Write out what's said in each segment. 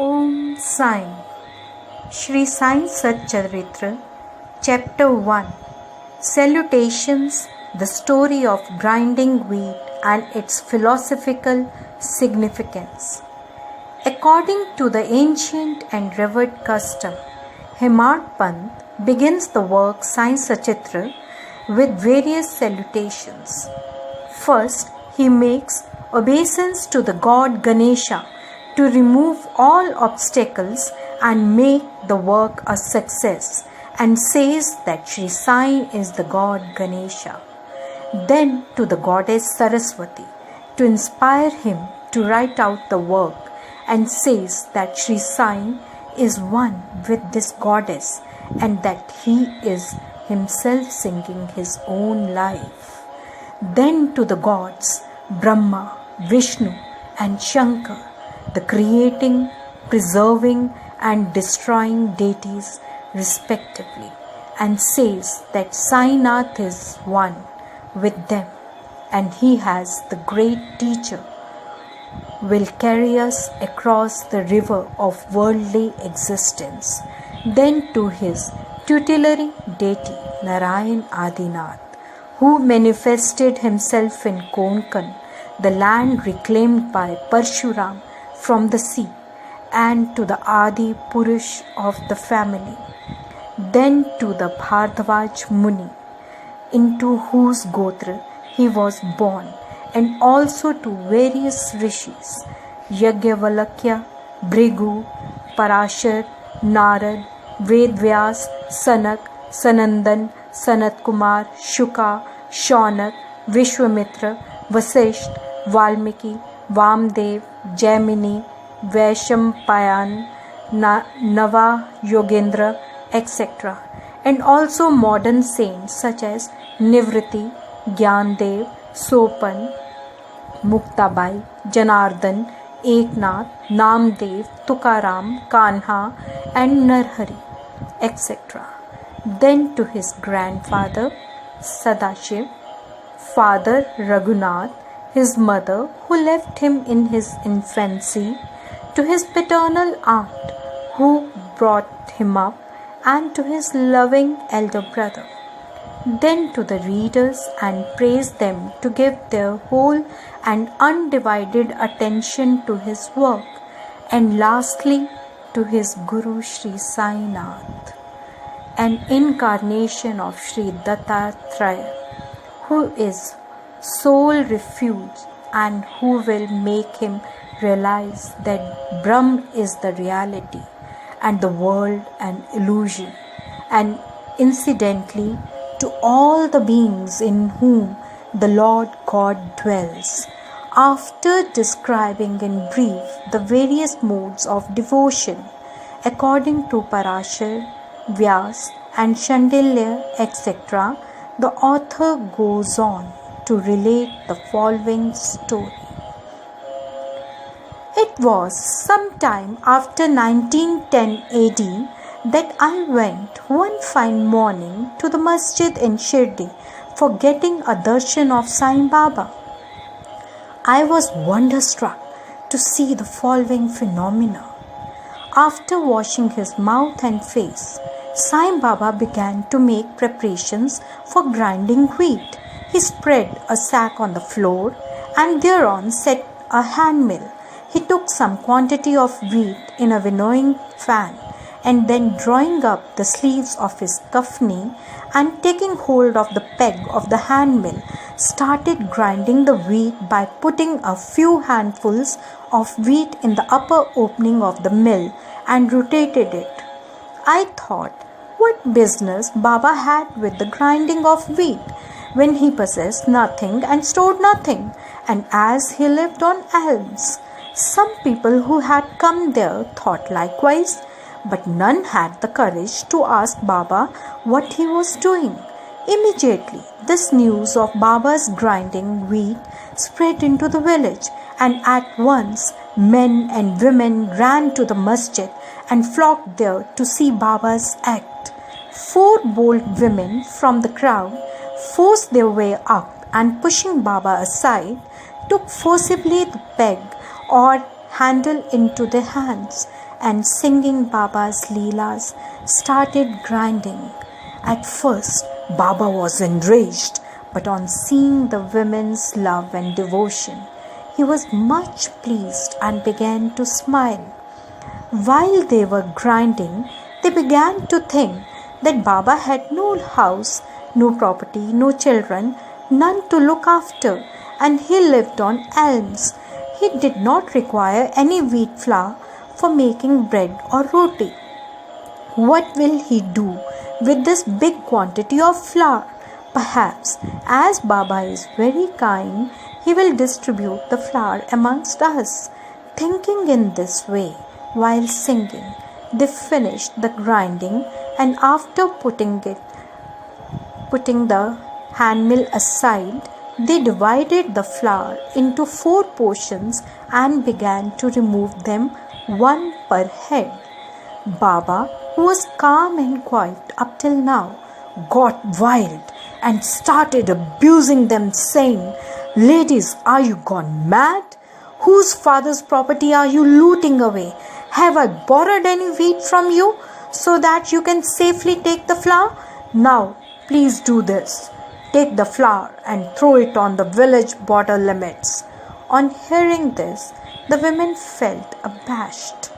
Om Sai. Shri Sai Satcharitra, Chapter 1. Salutations, the story of grinding wheat and its philosophical significance. According to the ancient and revered custom, Hemad Pant begins the work Sai Satcharitra with various salutations. First, he makes obeisance to the god Ganesha to remove all obstacles and make the work a success, and says that Shri Sai is the god Ganesha. Then to the goddess Saraswati to inspire him to write out the work, and says that Shri Sai is one with this goddess and that he is himself singing his own life. Then to the gods Brahma, Vishnu and Shankar, the creating, preserving and destroying deities respectively, and says that Sainath is one with them, and he has the great teacher will carry us across the river of worldly existence. Then to his tutelary deity Narayan Adinath, who manifested himself in Konkan, the land reclaimed by Parshuram from the sea, and to the Adi Purush of the family. Then to the Bhardwaj Muni, into whose Gotra he was born, and also to various rishis, Yagyavalakya, Bhrigu, Parashar, Narad, Vedvyas, Sanak, Sanandan, Sanat Kumar, Shuka, Shaunak, Vishwamitra, Vasisht, Valmiki, Vamdev, Jaimini, Vaishampayan, Nava Yogendra, etc. And also modern saints such as Nivriti, Gyandev, Sopan, Muktabai, Janardhan, Eknath, Namdev, Tukaram, Kanha and Narhari, etc. Then to his grandfather Sadashiv, father Raghunath, his mother who left him in his infancy, to his paternal aunt who brought him up, and to his loving elder brother. Then to the readers, and praise them to give their whole and undivided attention to his work. And lastly to his Guru Shri Sainath, an incarnation of Shri Dattatreya, who is sole refuge and who will make him realize that Brahm is the reality and the world an illusion, and incidentally to all the beings in whom the Lord God dwells. After describing in brief the various modes of devotion according to Parashar, Vyas and Shandilya, etc., the author goes on to relate the following story. It was some time after 1910 AD that I went one fine morning to the masjid in Shirdi for getting a darshan of Sai Baba. I was wonderstruck to see the following phenomena. After washing his mouth and face, Sai Baba began to make preparations for grinding wheat. He spread a sack on the floor and thereon set a hand mill. He took some quantity of wheat in a winnowing fan, and then drawing up the sleeves of his kafni and taking hold of the peg of the hand mill, started grinding the wheat by putting a few handfuls of wheat in the upper opening of the mill and rotated it. I thought, what business Baba had with the grinding of wheat, when he possessed nothing and stored nothing, and as he lived on alms. Some people who had come there thought likewise, but none had the courage to ask Baba what he was doing. Immediately, this news of Baba's grinding wheat spread into the village, and at once men and women ran to the masjid and flocked there to see Baba's act. 4 bold women from the crowd forced their way up, and pushing Baba aside, took forcibly the peg or handle into their hands and singing Baba's Leelas, started grinding. At first, Baba was enraged, but on seeing the women's love and devotion, he was much pleased and began to smile. While they were grinding, they began to think that Baba had no house, no property, no children, none to look after, and he lived on alms. He did not require any wheat flour for making bread or roti. What will he do with this big quantity of flour? Perhaps, as Baba is very kind, he will distribute the flour amongst us. Thinking in this way, while singing, they finished the grinding, and after putting the hand mill aside, they divided the flour into 4 portions and began to remove them one per head. Baba, who was calm and quiet up till now, got wild and started abusing them, saying, "Ladies, are you gone mad? Whose father's property are you looting away? Have I borrowed any wheat from you so that you can safely take the flour? Now, please do this. Take the flour and throw it on the village border limits." On hearing this, the women felt abashed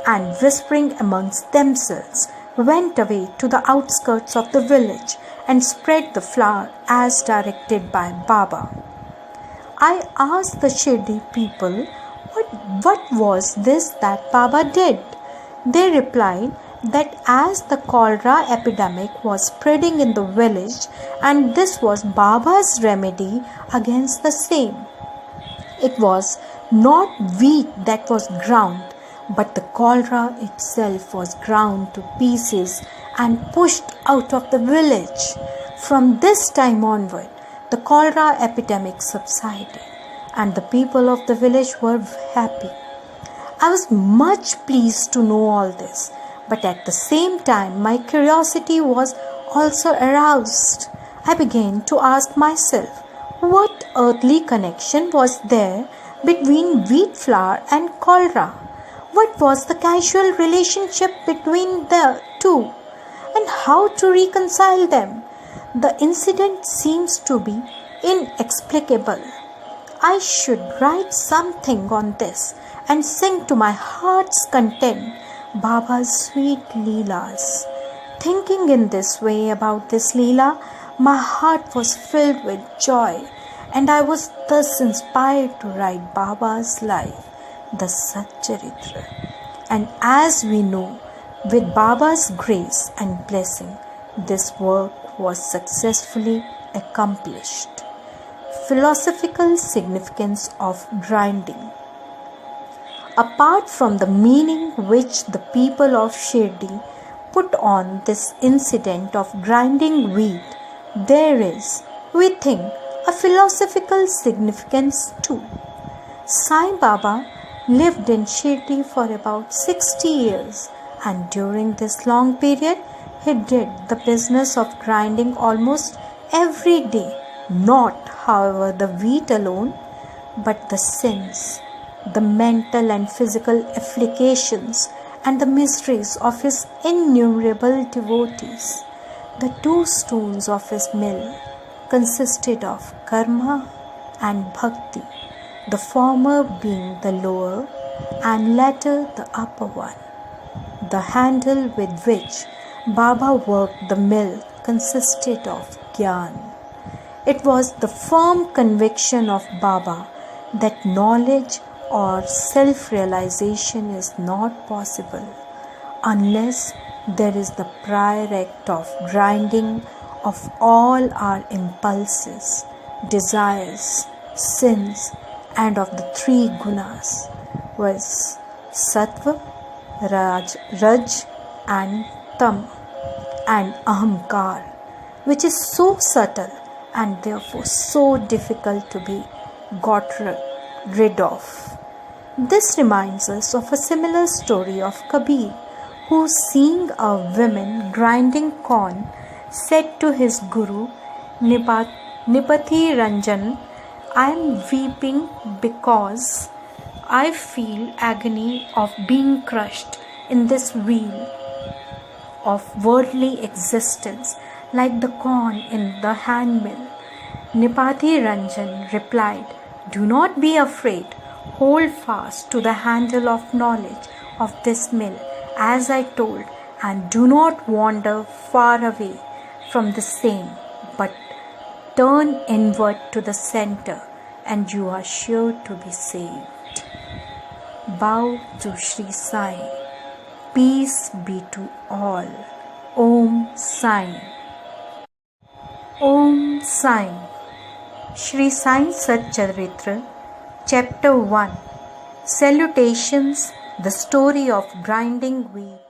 and, whispering amongst themselves, went away to the outskirts of the village and spread the flour as directed by Baba. I asked the Shirdi people what was this that Baba did. They replied that as the cholera epidemic was spreading in the village, and this was Baba's remedy against the same. It was not wheat that was ground, but the cholera itself was ground to pieces and pushed out of the village. From this time onward, the cholera epidemic subsided, and the people of the village were happy. I was much pleased to know all this, but at the same time my curiosity was also aroused. I began to ask myself, what earthly connection was there between wheat flour and cholera? What was the causal relationship between the two, and how to reconcile them? The incident seems to be inexplicable. I should write something on this and sing to my heart's content Baba's sweet Leelas. Thinking in this way about this Leela, my heart was filled with joy, and I was thus inspired to write Baba's life, the Satcharitra. And as we know, with Baba's grace and blessing, this work was successfully accomplished. Philosophical significance of grinding. Apart from the meaning which the people of Shirdi put on this incident of grinding wheat, there is, we think, a philosophical significance too. Sai Baba lived in Shirdi for about 60 years, and during this long period, he did the business of grinding almost every day, not, however, the wheat alone, but the sins, the mental and physical afflictions, and the miseries of his innumerable devotees. The 2 stools of his mill consisted of karma and bhakti, the former being the lower and latter the upper one. The handle with which Baba worked the mill consisted of Gyan. It was the firm conviction of Baba that knowledge or self-realization is not possible unless there is the prior act of grinding of all our impulses, desires, sins, and of the 3 gunas, was Sattva, Raj, and Tam, and Ahamkar, which is so subtle and therefore so difficult to be got rid of. This reminds us of a similar story of Kabir, who, seeing a woman grinding corn, said to his guru, Nipati Ranjan, I am weeping because I feel agony of being crushed in this wheel of worldly existence, like the corn in the handmill. Nipati Ranjan replied, "Do not be afraid. Hold fast to the handle of knowledge of this mill, as I told, and do not wander far away from the same, but turn inward to the center, and you are sure to be saved." Bow to Shri Sai. Peace be to all. Om Sai. Om Sai. Shri Sai Satcharitra, Chapter 1. Salutations, the story of grinding wheat